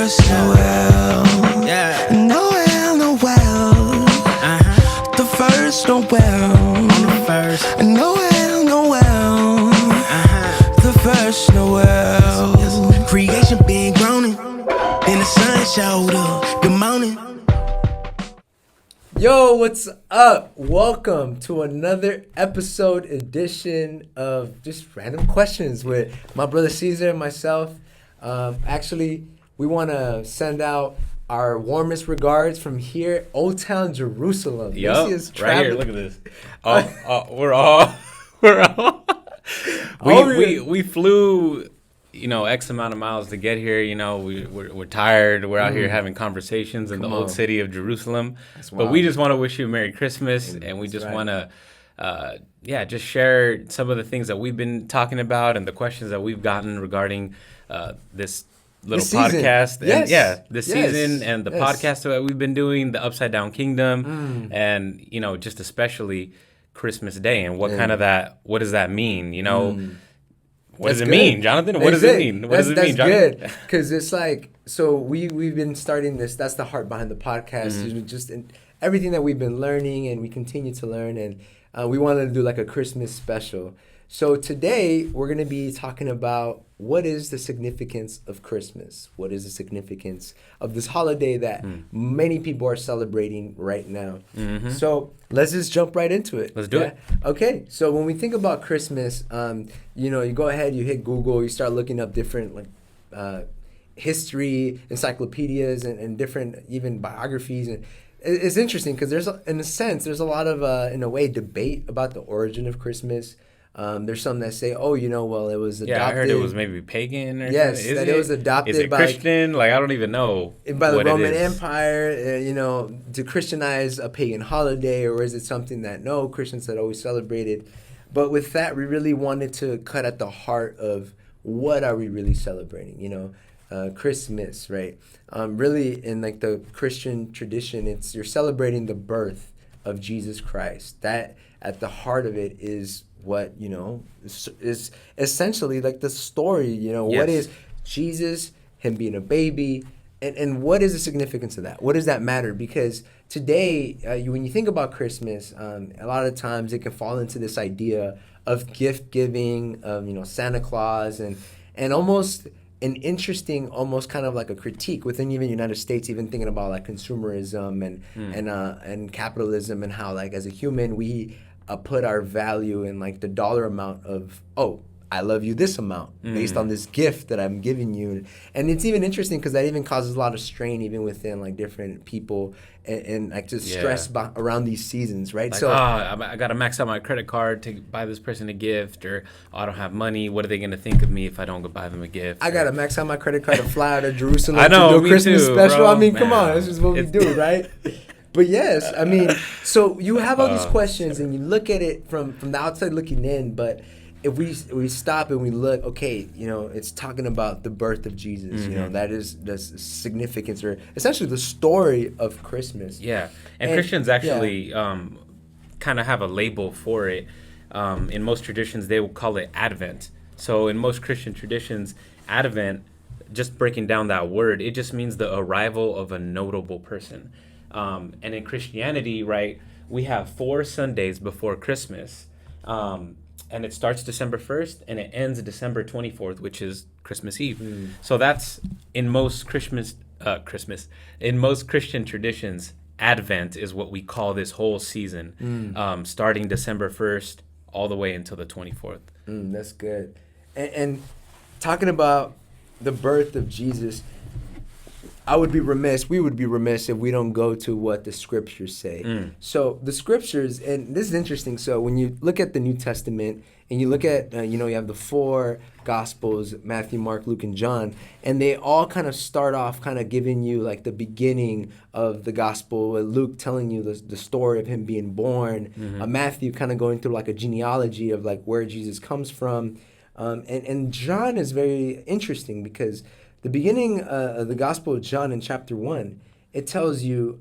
first Noel. Yeah. Noel, Noel. The first Noel. On the first. Noel, Noel. The first Noel. Yes. Creation been groaning. Then the sun showed up. Good morning. Yo, what's up? Welcome to another episode edition of just random questions with my brother Caesar and myself. Actually, we want to send out our warmest regards from here, Old Town Jerusalem. Yup, right here. Look at this. We flew, X amount of miles to get here. We're tired. We're out here having conversations in the old city of Jerusalem. But we just want to wish you a Merry Christmas, and we just want to, just share some of the things that we've been talking about and the questions that we've gotten regarding this little podcast. This season and the podcast that we've been doing, the Upside Down Kingdom, and just especially Christmas Day and what does that mean? What does it mean, Jonathan? What does it mean? What does it mean, Jonathan? That's good, because it's like, so we've been starting this. That's the heart behind the podcast. Just in everything that we've been learning, and we continue to learn, and we wanted to do like a Christmas special. So today we're going to be talking about what is the significance of Christmas? What is the significance of this holiday that many people are celebrating right now? So let's just jump right into it. Let's do it. Okay. So when we think about Christmas, you go ahead, you hit Google, you start looking up different history, encyclopedias, and different even biographies. And it's interesting because there's a lot of, in a way, debate about the origin of Christmas. There's some that say, it was adopted. Yeah, I heard it was maybe pagan or yes, something. It was adopted is it by Christian? I don't even know. By the Roman Empire, to Christianize a pagan holiday, or is it something that Christians had always celebrated? But with that, we really wanted to cut at the heart of what are we really celebrating? Christmas, right? Really, in the Christian tradition, you're celebrating the birth of Jesus Christ. That at the heart of it is what is essentially the story. What is Jesus, him being a baby, and what is the significance of that? What does that matter? Because today, when you think about Christmas, a lot of times it can fall into this idea of gift giving, Santa Claus, and almost an interesting, almost kind of like a critique within even the United States, even thinking about consumerism and capitalism, and how as a human we put our value in the dollar amount of, I love you this amount based on this gift that I'm giving you. And it's even interesting because that even causes a lot of strain even within different people and stress around these seasons, right? I got to max out my credit card to buy this person a gift, or I don't have money. What are they going to think of me if I don't go buy them a gift? I got to max out my credit card to fly out of Jerusalem to do a Christmas special. Bro. I mean, come on, this is what we do, right? But yes, I mean, so you have all these questions and you look at it from the outside looking in, but if we stop and we look, it's talking about the birth of Jesus, that is the significance, or essentially the story of Christmas. Yeah, and Christians actually kind of have a label for it. In most traditions, they will call it Advent. So in most Christian traditions, Advent, just breaking down that word, it just means the arrival of a notable person. And in Christianity, right, we have 4 Sundays before Christmas. And it starts December 1st and it ends December 24th, which is Christmas Eve. So that's in most in most Christian traditions, Advent is what we call this whole season, starting December 1st all the way until the 24th. That's good. And talking about the birth of Jesus, we would be remiss if we don't go to what the scriptures say. So the scriptures, and this is interesting. So when you look at the New Testament and you look at, you have the 4 Gospels, Matthew, Mark, Luke, and John, and they all kind of start off kind of giving you the beginning of the gospel. Luke telling you the story of him being born. Matthew kind of going through a genealogy of where Jesus comes from. And John is very interesting because the beginning of the Gospel of John in chapter 1, it tells you,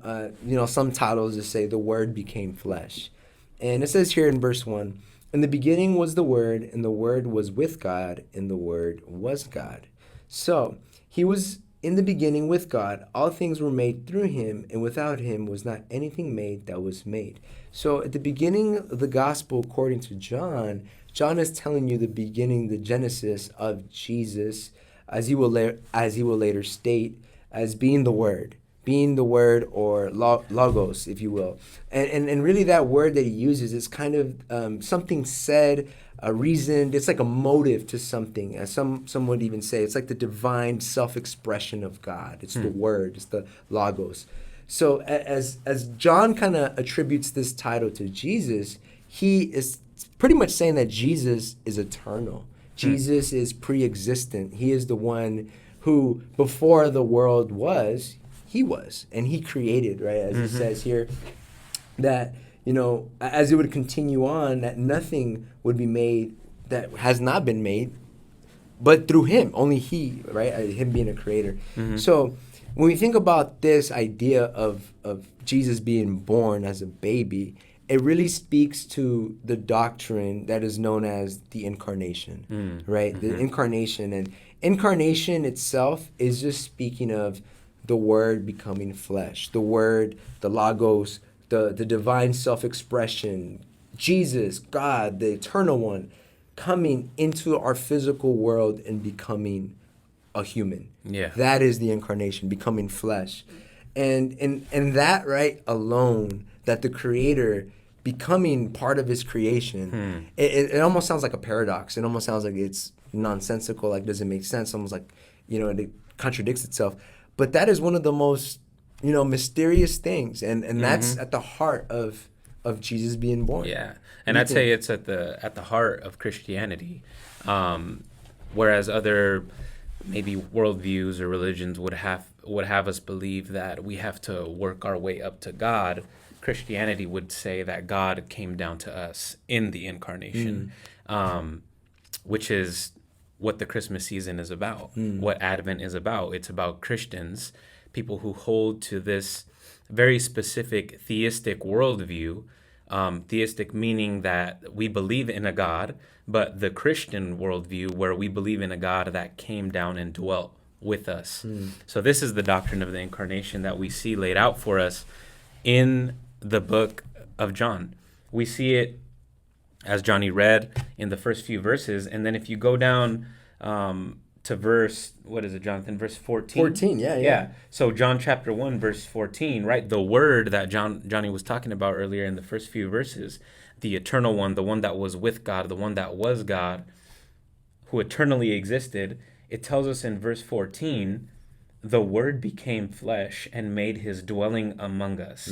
some titles just say the Word became flesh. And it says here in verse 1, in the beginning was the Word, and the Word was with God, and the Word was God. So he was In the beginning with God, all things were made through him, and without him was not anything made that was made. So at the beginning of the gospel, according to John, John is telling you the beginning, the genesis of Jesus, as he will later state, as being the Word. Being the Word, or logos, if you will. And really that word that he uses is kind of something said, a reason. It's like a motive to something. As some would even say, it's like the divine self-expression of God. It's the Word. It's the logos. So as John kind of attributes this title to Jesus, he is pretty much saying that Jesus is eternal. Jesus is pre-existent. He is the one who, before the world was, he was, and he created, right? As it says here, that, you know, as it would continue on, that nothing would be made that has not been made, but through him, only he, right? Him being a creator. So when we think about this idea of Jesus being born as a baby, it really speaks to the doctrine that is known as the incarnation, right? The incarnation. And incarnation itself is just speaking of the Word becoming flesh, the Word, the logos, the divine self-expression, Jesus, God, the eternal one, coming into our physical world and becoming a human. Yeah. That is the incarnation, becoming flesh. And that, right, alone, that the Creator becoming part of his creation, it almost sounds like a paradox. It almost sounds like it's nonsensical, like doesn't make sense, almost like, you know, it contradicts itself. But that is one of the most, you know, mysterious things, and that's at the heart of Jesus being born. Yeah, and I'd say it's at the heart of Christianity, whereas other maybe worldviews or religions would have us believe that we have to work our way up to God. Christianity would say that God came down to us in the incarnation, which is what the Christmas season is about, what Advent is about. It's about Christians, people who hold to this very specific theistic worldview, theistic meaning that we believe in a God, but the Christian worldview where we believe in a God that came down and dwelt with us. So this is the doctrine of the incarnation that we see laid out for us in the book of John. We see it, as Johnny read, in the first few verses. And then if you go down to verse, what is it, Jonathan? Verse 14? 14, yeah. Yeah. So John chapter 1, verse 14, right? The Word that Johnny was talking about earlier in the first few verses, the eternal one, the one that was with God, the one that was God, who eternally existed. It tells us in verse 14, the Word became flesh and made his dwelling among us.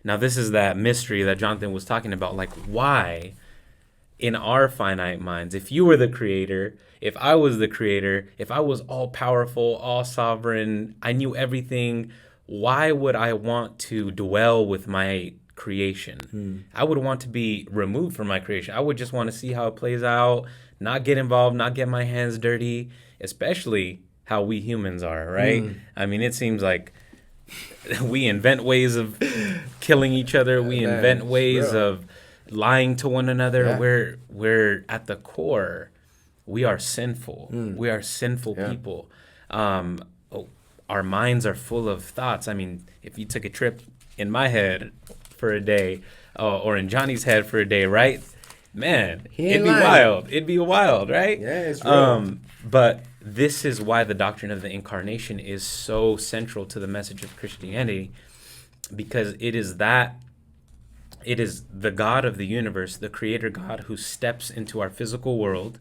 Now, this is that mystery that Jonathan was talking about. Like, why, in our finite minds, if you were the creator, if I was the creator, if I was all powerful, all sovereign, I knew everything, why would I want to dwell with my creation? I would want to be removed from my creation. I would just want to see how it plays out, not get involved, not get my hands dirty, especially how we humans are, right? I mean, it seems like we invent ways of killing each other. We invent ways of lying to one another. Yeah. We're at the core, we are sinful. We are sinful people. Our minds are full of thoughts. I mean, if you took a trip in my head for a day, or in Johnny's head for a day, right? Man, it'd be wild. It'd be wild, right? Yeah, it's real. But this is why the doctrine of the incarnation is so central to the message of Christianity, because it is the God of the universe, the creator God, who steps into our physical world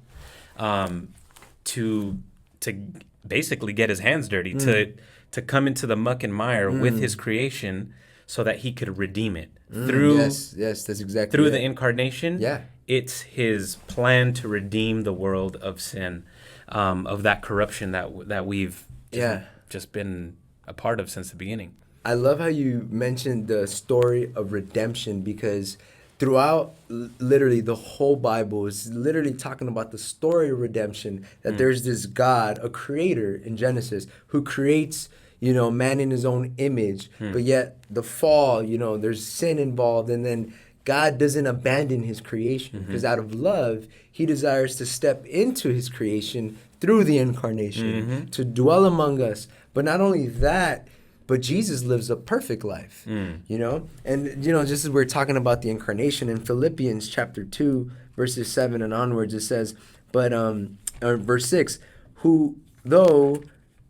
to basically get his hands dirty, to come into the muck and mire with his creation so that he could redeem it. Through yes, that's exactly through it. the incarnation. Yeah. It's his plan to redeem the world of sin, of that corruption that we've just been a part of since the beginning. I love how you mentioned the story of redemption, because throughout literally the whole Bible is literally talking about the story of redemption, that there's this God, a creator in Genesis, who creates, man in his own image, but yet the fall, there's sin involved, and then God doesn't abandon his creation, because out of love, he desires to step into his creation through the incarnation to dwell among us. But not only that, but Jesus lives a perfect life, you know? And, you know, just as we're talking about the incarnation in Philippians chapter 2, verses 7 and onwards, it says, or verse 6, who though,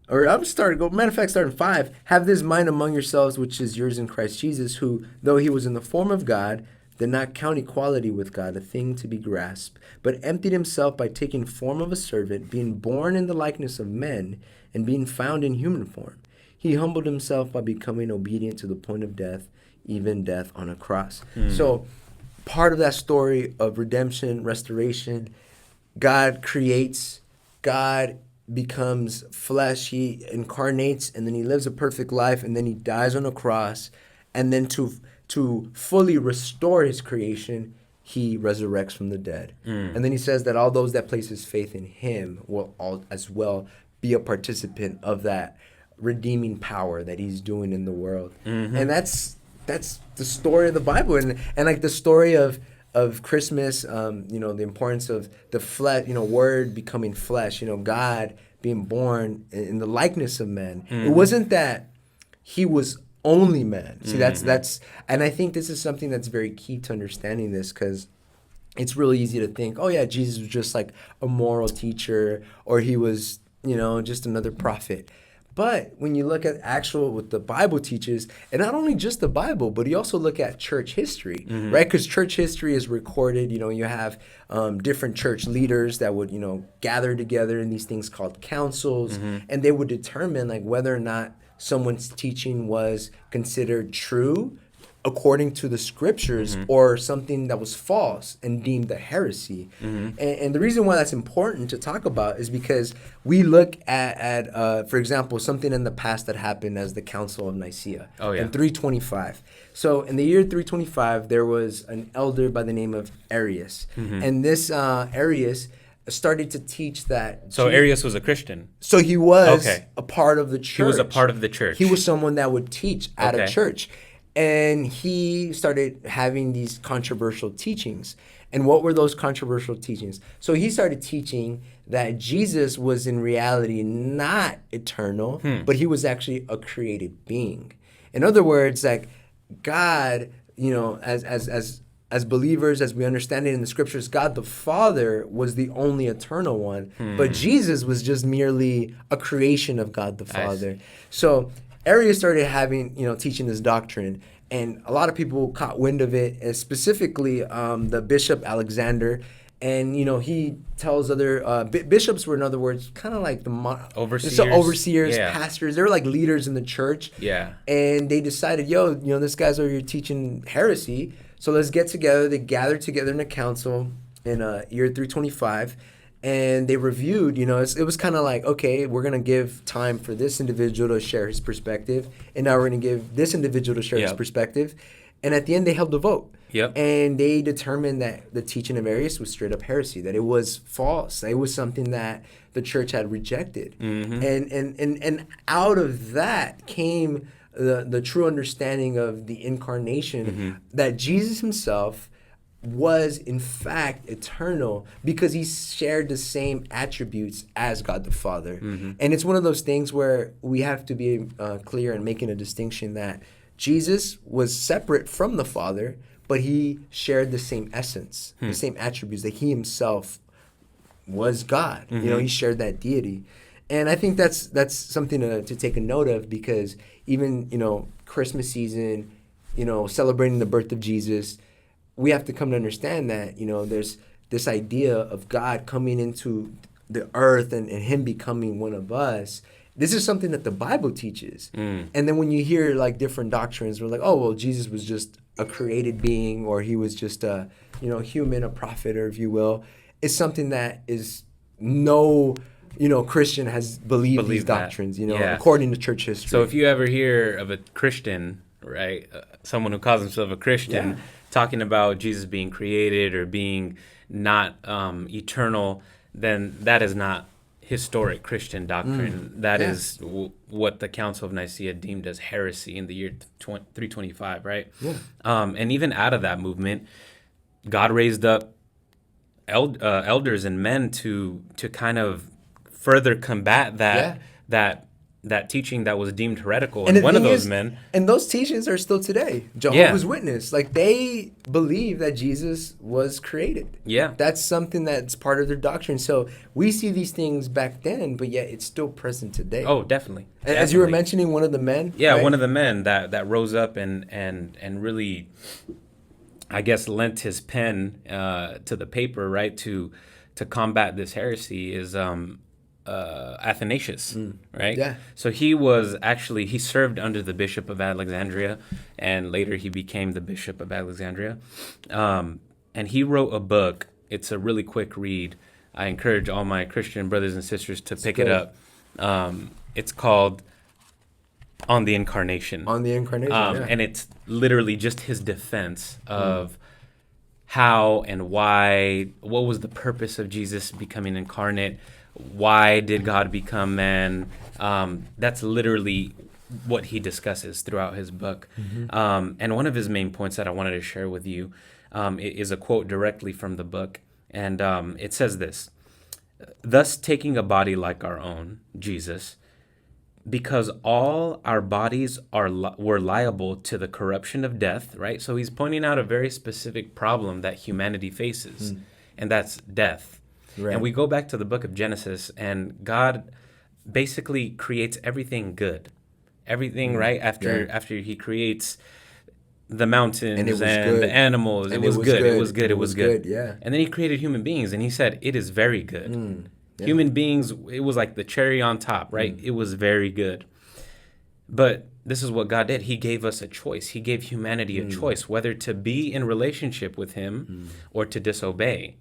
or I'm starting, matter of fact, starting 5, have this mind among yourselves, which is yours in Christ Jesus, who, though he was in the form of God, did not count equality with God a thing to be grasped, but emptied himself by taking form of a servant, being born in the likeness of men, and being found in human form. He humbled himself by becoming obedient to the point of death, even death on a cross. So part of that story of redemption, restoration, God creates, God becomes flesh, he incarnates, and then he lives a perfect life, and then he dies on a cross, and then to fully restore his creation, he resurrects from the dead. And then he says that all those that place his faith in him will all as well be a participant of that redeeming power that he's doing in the world. And that's the story of the Bible, and like the story of Christmas, you know, the importance of the flesh, you know, word becoming flesh, you know, God being born in the likeness of men. It wasn't that he was only man. See, that's and I think this is something that's very key to understanding this, because it's really easy to think, oh yeah, Jesus was just like a moral teacher, or he was, you know, just another prophet. But when you look at what the Bible teaches, and not only just the Bible, but you also look at church history, right? Because church history is recorded. You know, you have different church leaders that would, you know, gather together in these things called councils, and they would determine like whether or not someone's teaching was considered true according to the scriptures, or something that was false and deemed a heresy. And the reason why that's important to talk about is because we look at for example, something in the past that happened as the Council of Nicaea in 325. So in the year 325, there was an elder by the name of Arius. And this Arius started to teach that. So Arius was a Christian. So he was a part of the church. He was a part of the church. He was someone that would teach at a church. And he started having these controversial teachings. And what were those controversial teachings? So he started teaching that Jesus was in reality not eternal, but he was actually a created being. In other words, like God, you know, as believers, as we understand it in the scriptures, God the Father was the only eternal one, but Jesus was just merely a creation of God the Father. So Arius started having, you know, teaching this doctrine, and a lot of people caught wind of it, and specifically the Bishop Alexander. And, you know, he tells other bishops were, in other words, kind of like the overseers, pastors. They were like leaders in the church. And they decided, you know, this guy's over here teaching heresy, so let's get together. They gathered together in a council in year 325. And they reviewed, you know, it was kind of like, okay, we're going to give time for this individual to share his perspective. And now we're going to give this individual to share his perspective. And at the end, they held the vote. And they determined that the teaching of Arius was straight up heresy, that it was false. It was something that the church had rejected. And out of that came the true understanding of the incarnation, that Jesus himself was in fact eternal because he shared the same attributes as God the Father. And it's one of those things where we have to be clear in making a distinction that Jesus was separate from the Father, but he shared the same essence, the same attributes, that he himself was God. You know, he shared that deity. And I think that's something to take a note of, because even, you know, Christmas season, you know, celebrating the birth of Jesus, we have to come to understand that, you know, there's this idea of God coming into the earth and him becoming one of us. This is something that the Bible teaches. And then when you hear like different doctrines, we're like, oh, well, Jesus was just a created being, or he was just a, you know, human, a prophet, or if you will. It's something that is no, you know, Christian has believed these doctrines, you know, according to church history. So if you ever hear of a Christian, right, someone who calls himself a Christian, talking about Jesus being created or being not eternal, then that is not historic Christian doctrine. That is what the Council of Nicaea deemed as heresy in the year 325, right? And even out of that movement, God raised up elders and men to kind of further combat Yeah. that teaching that was deemed heretical. And And the one of thing those is- men, And those teachings are still today. Jehovah's Witness, like they believe that Jesus was created. Yeah. That's something that's part of their doctrine. So we see these things back then, but yet it's still present today. oh, definitely. And as you were Definitely. mentioning, one of the men. Yeah, right? one of the men that rose up and really, I guess, lent his pen to the paper, right, to combat this heresy is Athanasius, right? Yeah. So he served under the Bishop of Alexandria, and later he became the Bishop of Alexandria. And he wrote a book. It's a really quick read. I encourage all my Christian brothers and sisters to pick it good. up. It's called On the Incarnation. On the Incarnation. Yeah. And it's literally just his defense of how and why, what was the purpose of Jesus becoming incarnate, why did God become man. That's literally what he discusses throughout his book. And one of his main points that I wanted to share with you is a quote directly from the book. And it says this: "Thus taking a body like our own, Jesus, because all our bodies were liable to the corruption of death," right? So he's pointing out a very specific problem that humanity faces, and that's death. Right. And we go back to the book of Genesis, and God basically creates everything good. Everything, right? After he creates the mountains and good. the animals, And it was good. It was good. Yeah. And then he created human beings, and he said, "It is very good." Yeah. Human beings, it was like the cherry on top, right? It was very good. But this is what God did. He gave us a choice. He gave humanity a choice, whether to be in relationship with him or to disobey.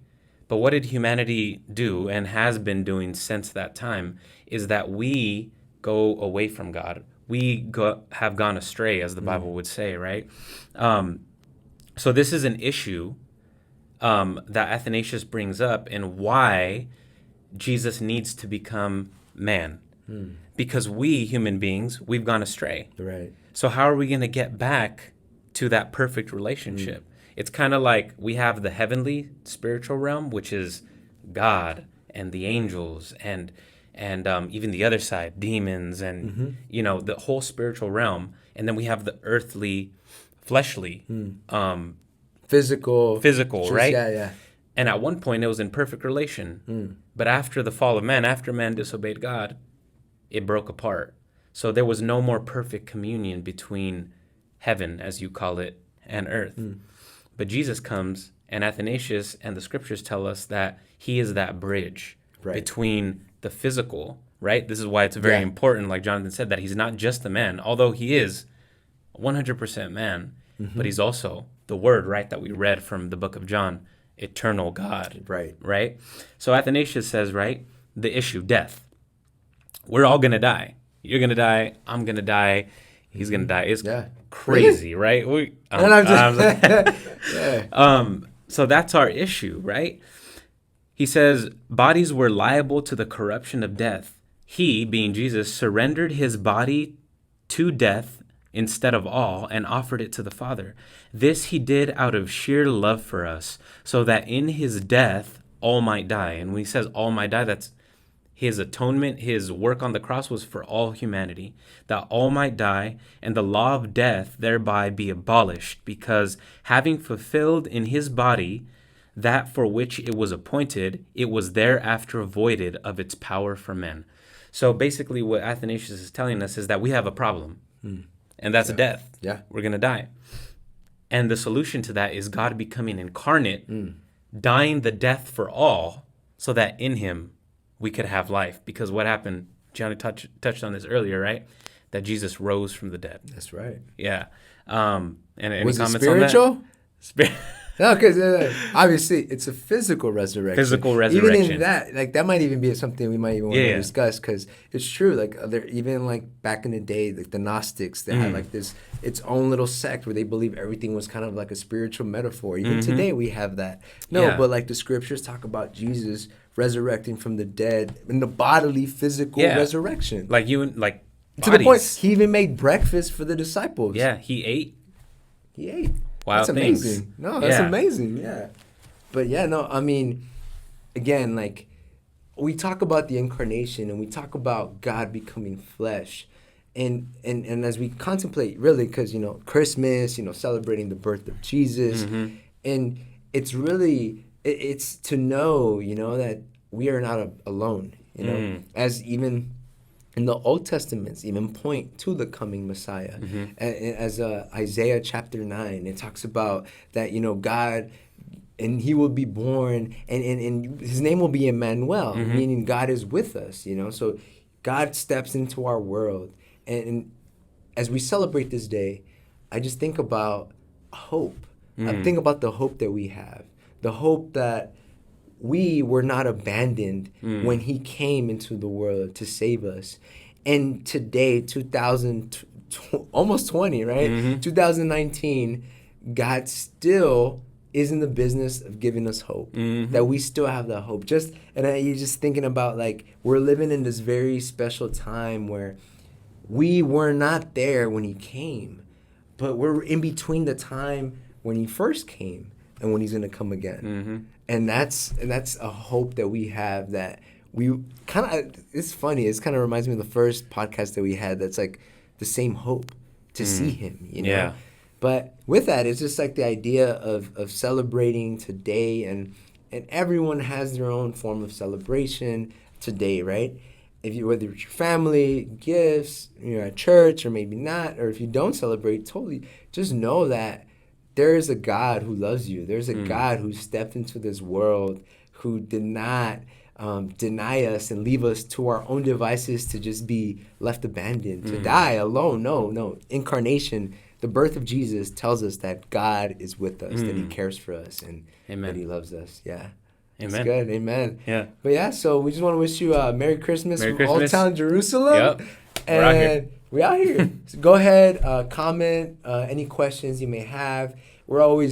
But what did humanity do and has been doing since that time is that we go away from God. We have gone astray, as the Bible would say, right? So this is an issue that Athanasius brings up, and why Jesus needs to become man. Because we, human beings, we've gone astray. Right. So how are we going to get back to that perfect relationship? It's kind of like we have the heavenly spiritual realm, which is God and the angels and even the other side, demons and, the whole spiritual realm. And then we have the earthly, fleshly, Physical, right? Yeah. And at one point, it was in perfect relation. But after the fall of man, after man disobeyed God, it broke apart. So there was no more perfect communion between heaven, as you call it, and earth. But Jesus comes, and Athanasius and the scriptures tell us that he is that bridge between the physical, right? This is why it's very important, like Jonathan said, that he's not just a man, although he is 100% man, but he's also the word, right, that we read from the book of John, eternal God. Right? So Athanasius says, right, the issue, death. We're all going to die. You're going to die. I'm going to die. He's going to die. It's crazy, right? So that's our issue, right? He says, bodies were liable to the corruption of death. He, being Jesus, surrendered his body to death instead of all and offered it to the Father. This he did out of sheer love for us, so that in his death all might die. And when he says all might die, that's his atonement, his work on the cross was for all humanity, that all might die, and the law of death thereby be abolished, because having fulfilled in his body that for which it was appointed, it was thereafter voided of its power for men. So basically what Athanasius is telling us is that we have a problem, and that's death. Yeah. We're going to die. And the solution to that is God becoming incarnate, dying the death for all, so that in him we could have life. Because what happened, Johnny touched on this earlier, right? That Jesus rose from the dead. That's right. Yeah. And any Was it comments spiritual? on that? No, because obviously it's a physical resurrection. Physical resurrection. Even in that, like that might even be something we might even want to discuss, because it's true. Like even like back in the day, like the Gnostics, they had like this its own little sect where they believe everything was kind of like a spiritual metaphor. Even today we have that. But like the scriptures talk about Jesus resurrecting from the dead in the bodily, physical resurrection. Like you and like to the point he even made breakfast for the disciples. Yeah, he ate. Wow, that's amazing. No, that's amazing. Yeah. But yeah, no, I mean, again, like we talk about the incarnation and we talk about God becoming flesh. And as we contemplate, really, because, Christmas, celebrating the birth of Jesus, and it's really, it's to know, that we are not alone, as even in the Old Testaments even point to the coming Messiah. As Isaiah chapter 9, it talks about that, God, and he will be born, and his name will be Emmanuel, meaning God is with us, So God steps into our world. And as we celebrate this day, I just think about hope. I think about the hope that we have, the hope that we were not abandoned when he came into the world to save us. And today, almost 20, right? 2019, God still is in the business of giving us hope, that we still have that hope. You're just thinking about, like, we're living in this very special time where we were not there when he came, but we're in between the time when he first came and when he's going to come again. And that's a hope that we have, that we kind of, it's funny, it kind of reminds me of the first podcast that we had, that's like the same hope to see him, Yeah. But with that, it's just like the idea of celebrating today, and everyone has their own form of celebration today, right? Whether it's your family, gifts, you're at church, or maybe not, or if you don't celebrate, totally, just know that there is a God who loves you. There's a God who stepped into this world, who did not deny us and leave us to our own devices to just be left abandoned, to die alone. No. Incarnation, the birth of Jesus, tells us that God is with us, that he cares for us, and that he loves us. Yeah. Amen. That's good. Amen. Yeah. But yeah, so we just want to wish you a Merry Christmas Merry from Christmas. Old Town Jerusalem. Yep. And we're out here. So go ahead, comment any questions you may have. We're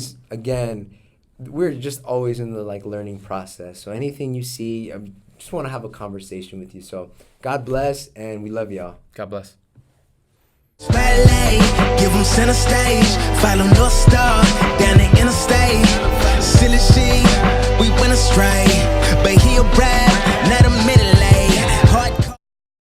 just always in the learning process. So anything you see, I just want to have a conversation with you. So God bless, and we love y'all. God bless. Spotlight, give them center stage. Follow North Star down the interstate.